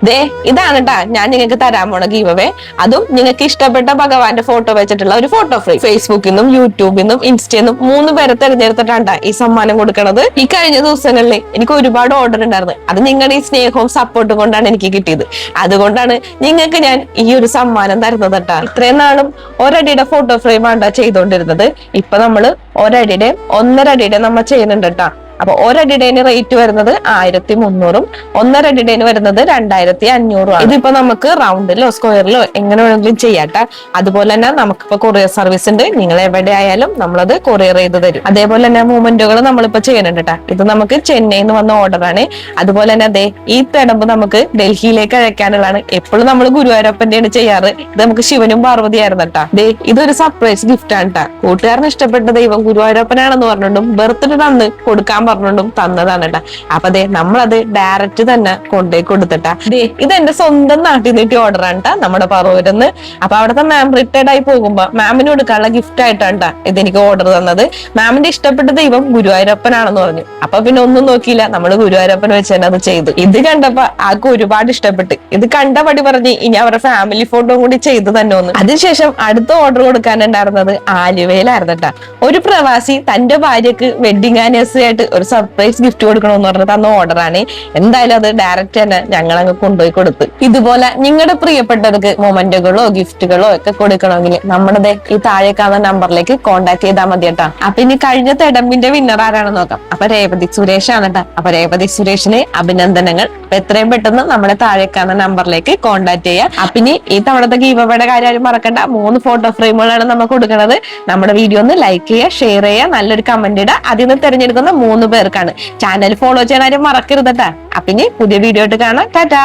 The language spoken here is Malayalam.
ദേ ഇതാണ് ട്ടാ ഞാൻ നിങ്ങൾക്ക് തരാൻ പോണ ഗീവ് അവേ. അതും നിങ്ങൾക്ക് ഇഷ്ടപ്പെട്ട ഭഗവാന്റെ ഫോട്ടോ വെച്ചിട്ടുള്ള ഒരു ഫോട്ടോ ഫ്രെയിം. ഫേസ്ബുക്കിൽ നിന്നും യൂട്യൂബിൽ നിന്നും ഇൻസ്റ്റയിൽ നിന്നും 3 പേരെ തെരഞ്ഞെടുത്തിട്ടാണ് ഈ സമ്മാനം കൊടുക്കണത്. ഈ കഴിഞ്ഞ ദിവസങ്ങളിൽ എനിക്ക് ഒരുപാട് ഓർഡർ ഉണ്ടായിരുന്നു. അത് നിങ്ങളുടെ ഈ സ്നേഹവും സപ്പോർട്ടും കൊണ്ടാണ് എനിക്ക് കിട്ടിയത്. അതുകൊണ്ടാണ് നിങ്ങൾക്ക് ഞാൻ ഈ ഒരു സമ്മാനം തരുന്നത് ട്ടാ. ഇത്രയും നാളും ഒരടിയുടെ ഫോട്ടോ ഫ്രെയിം ആണ് ചെയ്തോണ്ടിരുന്നത്. ഇപ്പൊ നമ്മള് ഒരടിയുടെ 1.5 അടിയുടെ നമ്മൾ ചെയ്യുന്നുണ്ട് ട്ടാ. അപ്പൊ ഒരടിടേന് റേറ്റ് വരുന്നത് 1300, 1.5 അടിടേന് വരുന്നത് 2500. ഇതിപ്പോ നമുക്ക് റൗണ്ടിലോ സ്ക്വയറിലോ എങ്ങനെ വേണമെങ്കിലും ചെയ്യാട്ട. അതുപോലെ തന്നെ നമുക്കിപ്പോ കൊറിയർ സർവീസ് ഉണ്ട്. നിങ്ങൾ എവിടെ ആയാലും നമ്മളത് കൊറിയർ ചെയ്ത് തരും. അതേപോലെ തന്നെ മൂവ്മെന്റുകൾ നമ്മളിപ്പോ ചെയ്യുന്നുണ്ട് കേട്ടാ. ഇത് നമുക്ക് ചെന്നൈയിൽ നിന്ന് വന്ന ഓർഡറാണ്. അതുപോലെ തന്നെ അതെ ഈ തിടമ്പ് നമുക്ക് ഡൽഹിയിലേക്ക് അയക്കാനുള്ളതാണ്. എപ്പോഴും നമ്മൾ ഗുരുവായൂരപ്പന്റെയാണ് ചെയ്യാറ്. ഇത് നമുക്ക് ശിവനും പാർവതിയായിരുന്നു കേട്ടാ. ദേ ഇതൊരു സർപ്രൈസ് ഗിഫ്റ്റ് ആണ് കേട്ടാ. കൂട്ടുകാരന് ഇഷ്ടപ്പെട്ട ദൈവം ഗുരുവായൂരപ്പനാണെന്ന് പറഞ്ഞിട്ടും ബർത്ത്ഡേ തന്ന് കൊടുക്കാൻ പറഞ്ഞിട്ടും തന്നതാണ് കേട്ടാ. അപ്പൊ അതെ നമ്മളത് ഡയറക്റ്റ് തന്നെ കൊണ്ടുപോയി കൊടുത്തിട്ടാ. ദേ ഇത് എന്റെ സ്വന്തം നാട്ടിൽ നിന്നിട്ട് ഓർഡർ ആണ് ട്ടാ, നമ്മുടെ പറവൂരിന്ന്. അപ്പൊ അവിടുത്തെ മാം റിട്ടയർഡ് ആയി പോകുമ്പോ മാമിന് കൊടുക്കാനുള്ള ഗിഫ്റ്റ് ആയിട്ടാണ് ട്ടാ ഇതെനിക്ക് ഓർഡർ തന്നത്. മാമിന്റെ ഇഷ്ടപ്പെട്ട ദൈവം ഗുരുവായൂരപ്പനാണെന്ന് പറഞ്ഞു. അപ്പൊ പിന്നെ ഒന്നും നോക്കിയില്ല, നമ്മള് ഗുരുവായൂരപ്പൻ വെച്ച് തന്നെ അത് ചെയ്തു. ഇത് കണ്ടപ്പോ ആൾക്ക് ഒരുപാട് ഇഷ്ടപ്പെട്ട്. ഇത് കണ്ടപടി പറഞ്ഞ് ഇനി അവരുടെ ഫാമിലി ഫോട്ടോ കൂടി ചെയ്തു തന്നെ ഒന്ന്. അതിനുശേഷം അടുത്ത ഓർഡർ കൊടുക്കാനുണ്ടായിരുന്നത് ആലുവയിലായിരുന്നു ട്ടാ. ഒരു പ്രവാസി തന്റെ ഭാര്യക്ക് വെഡിങ് ആനിവേഴ്സറി ആയിട്ട് ഒരു സർപ്രൈസ് ഗിഫ്റ്റ് കൊടുക്കണമെന്ന് പറഞ്ഞ് തന്ന ഓർഡറാണ്. എന്തായാലും അത് ഡയറക്റ്റ് തന്നെ ഞങ്ങൾ അങ്ങ് കൊണ്ടുപോയി കൊടുത്ത്. ഇതുപോലെ നിങ്ങളുടെ പ്രിയപ്പെട്ടവർക്ക് മൊമെന്റുകളോ ഗിഫ്റ്റുകളോ ഒക്കെ കൊടുക്കണമെങ്കിൽ നമ്മുടെ ഈ താഴെ കാണുന്ന നമ്പറിലേക്ക് കോൺടാക്ട് ചെയ്താൽ മതി കേട്ടാ. അപ്പൊ ഇനി കഴിഞ്ഞ തിടമ്പിന്റെ വിന്നർ ആരാണെന്ന് നോക്കാം. അപ്പൊ രേവതി സുരേഷ് ആണ് കേട്ടാ. അപ്പൊ രേവതി സുരേഷിന് അഭിനന്ദനങ്ങൾ. അപ്പൊ എത്രയും പെട്ടെന്ന് നമ്മുടെ താഴെ കാണുന്ന നമ്പറിലേക്ക് കോൺടാക്ട് ചെയ്യാം. അപ്പൊ ഇനി ഈ തവണത്തെ ഗീവ് അവേയുടെ കാര്യം മറക്കണ്ട. 3 ഫോട്ടോ ഫ്രെയിമുകളാണ് നമുക്ക് കൊടുക്കുന്നത്. നമ്മുടെ വീഡിയോ ഒന്ന് ലൈക്ക് ചെയ്യുക, ഷെയർ ചെയ്യുക, നല്ലൊരു കമന്റ് ഇടുക. അതിൽ നിന്ന് തിരഞ്ഞെടുക്കുന്ന 3 പേർക്കാണ്. ചാനൽ ഫോളോ ചെയ്യാൻ ആരും മറക്കരുതട്ടാ. അപ്പൊ ഇനി പുതിയ വീഡിയോ ആയിട്ട് കാണാം. ടാറ്റാ.